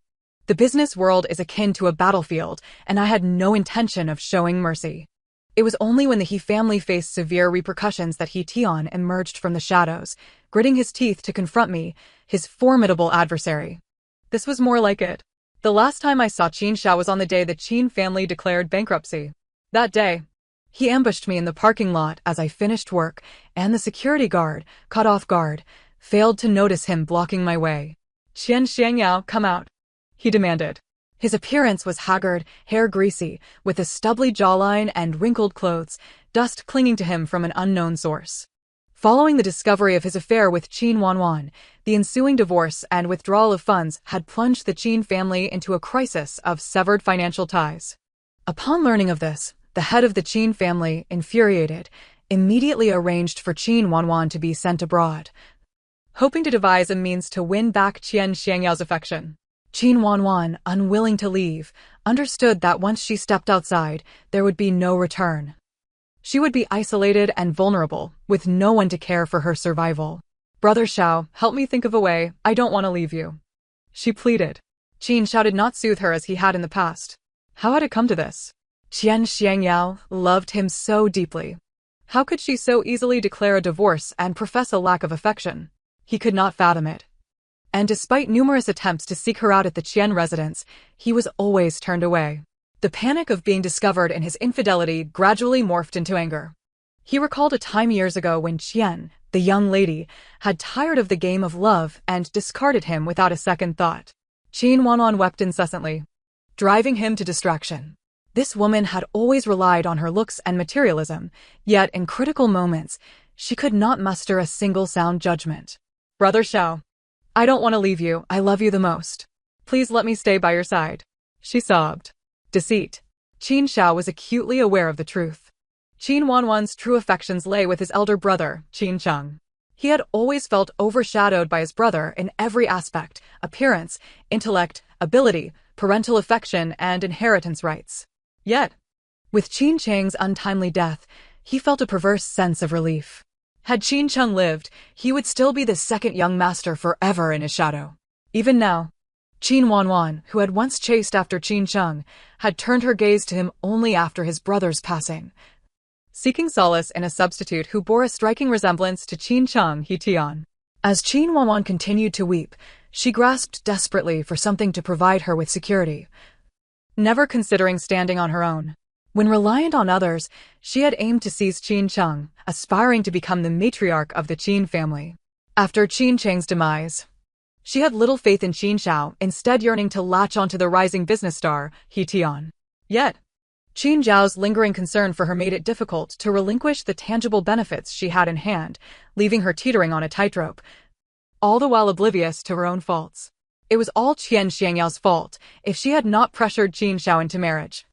A: The business world is akin to a battlefield, and I had no intention of showing mercy. It was only when the He family faced severe repercussions that He Tian emerged from the shadows, gritting his teeth to confront me, his formidable adversary. This was more like it. The last time I saw Qin Zhao was on the day the Qin family declared bankruptcy. That day, he ambushed me in the parking lot as I finished work, and the security guard, caught off guard, failed to notice him blocking my way. "Qian Xiangyao, come out," he demanded. His appearance was haggard, hair greasy, with a stubbly jawline and wrinkled clothes, dust clinging to him from an unknown source. Following the discovery of his affair with Qin Wanwan, the ensuing divorce and withdrawal of funds had plunged the Qin family into a crisis of severed financial ties. Upon learning of this, the head of the Qin family, infuriated, immediately arranged for Qin Wanwan to be sent abroad, hoping to devise a means to win back Qian Xiangyao's affection. Qin Wanwan, unwilling to leave, understood that once she stepped outside, there would be no return. She would be isolated and vulnerable, with no one to care for her survival. "Brother Xiao, help me think of a way, I don't want to leave you," she pleaded. Qin Xiao did not soothe her as he had in the past. How had it come to this? Qian Xiangyao loved him so deeply. How could she so easily declare a divorce and profess a lack of affection? He could not fathom it. And despite numerous attempts to seek her out at the Qian residence, he was always turned away. The panic of being discovered in his infidelity gradually morphed into anger. He recalled a time years ago when Qian, the young lady, had tired of the game of love and discarded him without a second thought. Qin Wanwan wept incessantly, driving him to distraction. This woman had always relied on her looks and materialism, yet in critical moments, she could not muster a single sound judgment. Brother Xiao, I don't want to leave you, I love you the most. Please let me stay by your side. She sobbed. Deceit. Qin Xiao was acutely aware of the truth. Qin Wanwan's true affections lay with his elder brother, Qin Cheng. He had always felt overshadowed by his brother in every aspect: appearance, intellect, ability, parental affection, and inheritance rights. Yet, with Qin Cheng's untimely death, he felt a perverse sense of relief. Had Qin Cheng lived, he would still be the second young master forever in his shadow. Even now, Qin Wanwan, who had once chased after Qin Cheng, had turned her gaze to him only after his brother's passing. Seeking solace in a substitute who bore a striking resemblance to Qin Cheng, He Tian. As Qin Wanwan continued to weep, she grasped desperately for something to provide her with security, never considering standing on her own. When reliant on others, she had aimed to seize Qin Cheng, aspiring to become the matriarch of the Qin family. After Qin Cheng's demise, she had little faith in Qin Xiao, instead yearning to latch onto the rising business star, He Tian. Yet, Qin Zhao's lingering concern for her made it difficult to relinquish the tangible benefits she had in hand, leaving her teetering on a tightrope, all the while oblivious to her own faults. It was all Qian Xiangyao's fault if she had not pressured Qin Xiao into marriage.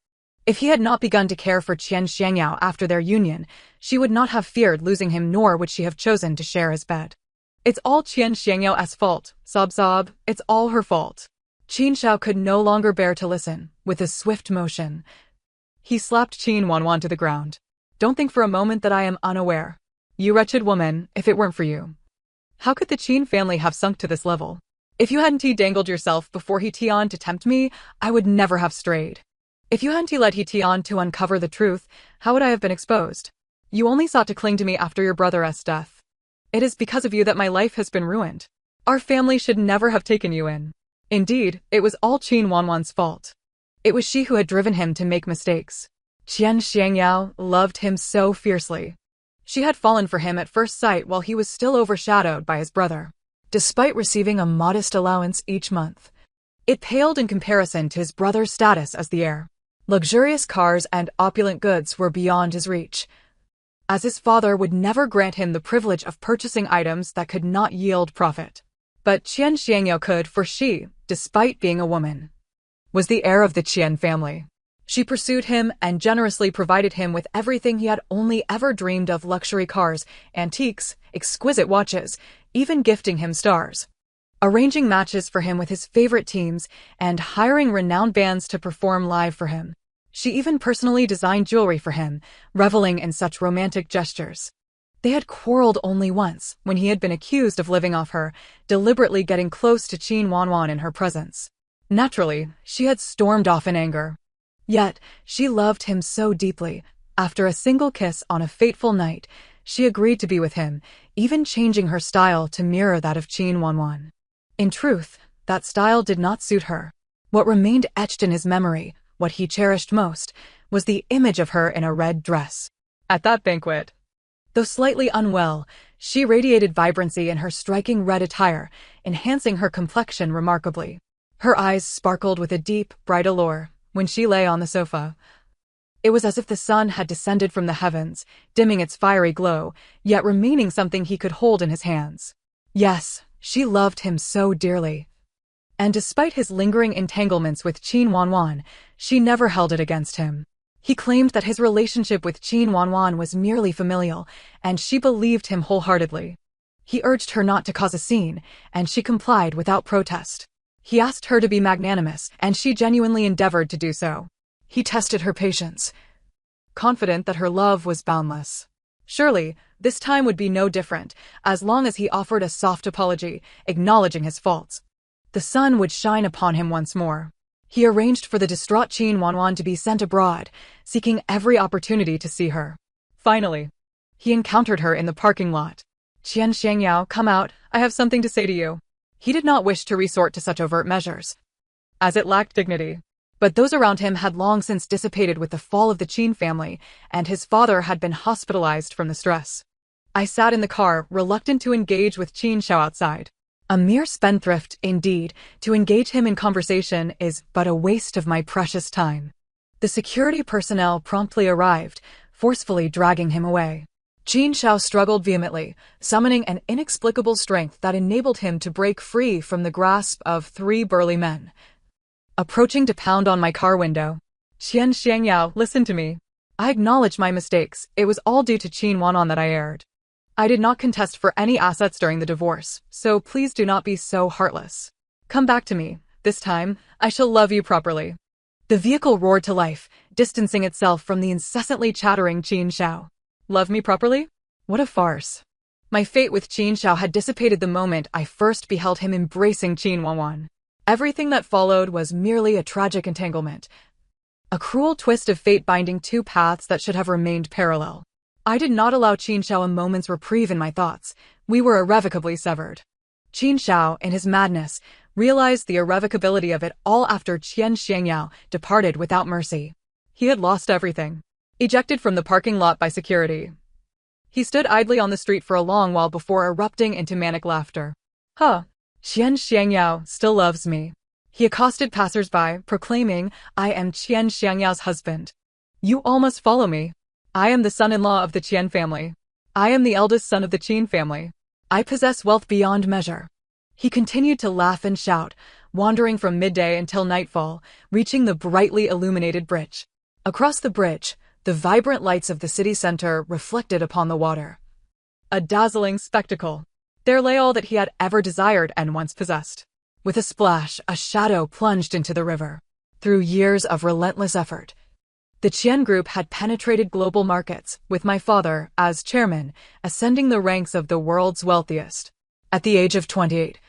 A: If he had not begun to care for Qian Xiangyao after their union, she would not have feared losing him, nor would she have chosen to share his bed. It's all Qian Xiangyao's fault, sob, it's all her fault. Qin Xiao could no longer bear to listen. With a swift motion, he slapped Qin Wanwan to the ground. Don't think for a moment that I am unaware. You wretched woman, if it weren't for you, how could the Qin family have sunk to this level? If you hadn't dangled yourself before He Tian to tempt me, I would never have strayed. If you hadn't led He Tian to uncover the truth, how would I have been exposed? You only sought to cling to me after your brother's death. It is because of you that my life has been ruined. Our family should never have taken you in. Indeed, it was all Qin Wanwan's fault. It was she who had driven him to make mistakes. Qian Xiangyao loved him so fiercely. She had fallen for him at first sight while he was still overshadowed by his brother. Despite receiving a modest allowance each month, it paled in comparison to his brother's status as the heir. Luxurious cars and opulent goods were beyond his reach, as his father would never grant him the privilege of purchasing items that could not yield profit. But Qian Xiangyao could, for she, despite being a woman, was the heir of the Qian family. She pursued him and generously provided him with everything he had only ever dreamed of: luxury cars, antiques, exquisite watches, even gifting him stars, arranging matches for him with his favorite teams, and hiring renowned bands to perform live for him. She even personally designed jewelry for him, reveling in such romantic gestures. They had quarreled only once, when he had been accused of living off her, deliberately getting close to Qin Wanwan in her presence. Naturally, she had stormed off in anger. Yet, she loved him so deeply. After a single kiss on a fateful night, she agreed to be with him, even changing her style to mirror that of Qin Wanwan. In truth, that style did not suit her. What remained etched in his memory, what he cherished most, was the image of her in a red dress. At that banquet, though slightly unwell, she radiated vibrancy in her striking red attire, enhancing her complexion remarkably. Her eyes sparkled with a deep, bright allure. When she lay on the sofa, it was as if the sun had descended from the heavens, dimming its fiery glow, yet remaining something he could hold in his hands. Yes, she loved him so dearly. And despite his lingering entanglements with Qin Wanwan, she never held it against him. He claimed that his relationship with Qin Wanwan was merely familial, and she believed him wholeheartedly. He urged her not to cause a scene, and she complied without protest. He asked her to be magnanimous, and she genuinely endeavored to do so. He tested her patience, confident that her love was boundless. Surely, this time would be no different, as long as he offered a soft apology, acknowledging his faults. The sun would shine upon him once more. He arranged for the distraught Qin Wanwan to be sent abroad, seeking every opportunity to see her. Finally, he encountered her in the parking lot. Qian Xiangyao, come out, I have something to say to you. He did not wish to resort to such overt measures, as it lacked dignity. But those around him had long since dissipated with the fall of the Qin family, and his father had been hospitalized from the stress. I sat in the car, reluctant to engage with Qin Xiao outside. A mere spendthrift, indeed. To engage him in conversation is but a waste of my precious time. The security personnel promptly arrived, forcefully dragging him away. Qin Xiao struggled vehemently, summoning an inexplicable strength that enabled him to break free from the grasp of 3 burly men, approaching to pound on my car window. Qian Xiangyao, listen to me. I acknowledge my mistakes. It was all due to Qin Wanan that I erred. I did not contest for any assets during the divorce, so please do not be so heartless. Come back to me. This time, I shall love you properly. The vehicle roared to life, distancing itself from the incessantly chattering Qin Xiao. Love me properly? What a farce. My fate with Qin Xiao had dissipated the moment I first beheld him embracing Qin Wanwan. Everything that followed was merely a tragic entanglement, a cruel twist of fate binding 2 paths that should have remained parallel. I did not allow Qin Xiao a moment's reprieve in my thoughts. We were irrevocably severed. Qin Xiao, in his madness, realized the irrevocability of it all after Qian Xiangyao departed without mercy. He had lost everything. Ejected from the parking lot by security, he stood idly on the street for a long while before erupting into manic laughter. Huh. Qian Xiangyao still loves me. He accosted passers-by, proclaiming, I am Qian Xiangyao's husband. You all must follow me. I am the son-in-law of the Qian family. I am the eldest son of the Qin family. I possess wealth beyond measure. He continued to laugh and shout, wandering from midday until nightfall, reaching the brightly illuminated bridge. Across the bridge, the vibrant lights of the city center reflected upon the water. A dazzling spectacle. There lay all that he had ever desired and once possessed. With a splash, a shadow plunged into the river. Through years of relentless effort, the Qian Group had penetrated global markets, with my father, as chairman, ascending the ranks of the world's wealthiest. At the age of 28,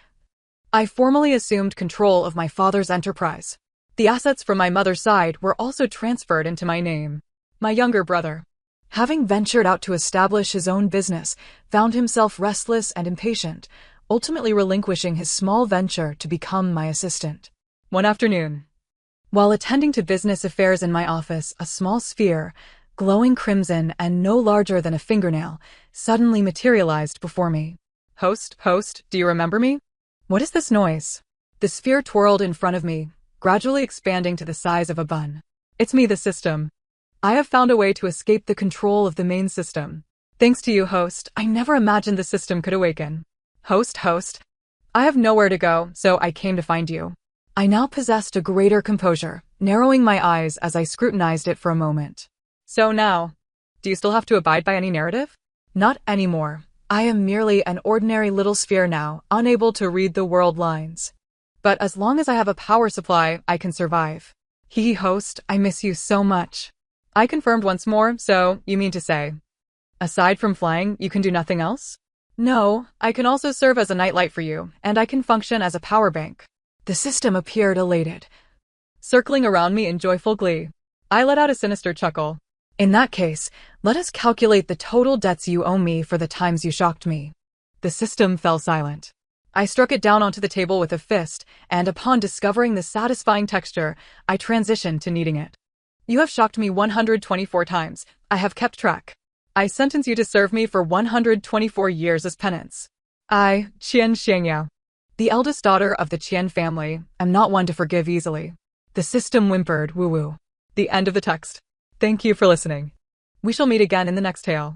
A: I formally assumed control of my father's enterprise. The assets from my mother's side were also transferred into my name. My younger brother, having ventured out to establish his own business, found himself restless and impatient, ultimately relinquishing his small venture to become my assistant. One afternoon, while attending to business affairs in my office, a small sphere, glowing crimson and no larger than a fingernail, suddenly materialized before me. Host, do you remember me? What is this noise? The sphere twirled in front of me, gradually expanding to the size of a bun. It's me, the system. I have found a way to escape the control of the main system. Thanks to you, host, I never imagined the system could awaken. Host, I have nowhere to go, so I came to find you. I now possessed a greater composure, narrowing my eyes as I scrutinized it for a moment. So now, do you still have to abide by any narrative? Not anymore. I am merely an ordinary little sphere now, unable to read the world lines. But as long as I have a power supply, I can survive. Host, I miss you so much. I confirmed once more, so you mean to say, aside from flying, you can do nothing else? No, I can also serve as a nightlight for you, and I can function as a power bank. The system appeared elated, circling around me in joyful glee. I let out a sinister chuckle. In that case, let us calculate the total debts you owe me for the times you shocked me. The system fell silent. I struck it down onto the table with a fist, and upon discovering the satisfying texture, I transitioned to kneading it. You have shocked me 124 times. I have kept track. I sentence you to serve me for 124 years as penance. I, Qian Xiangyao, the eldest daughter of the Qian family, am not one to forgive easily. The system whimpered, woo-woo. The end of the text. Thank you for listening. We shall meet again in the next tale.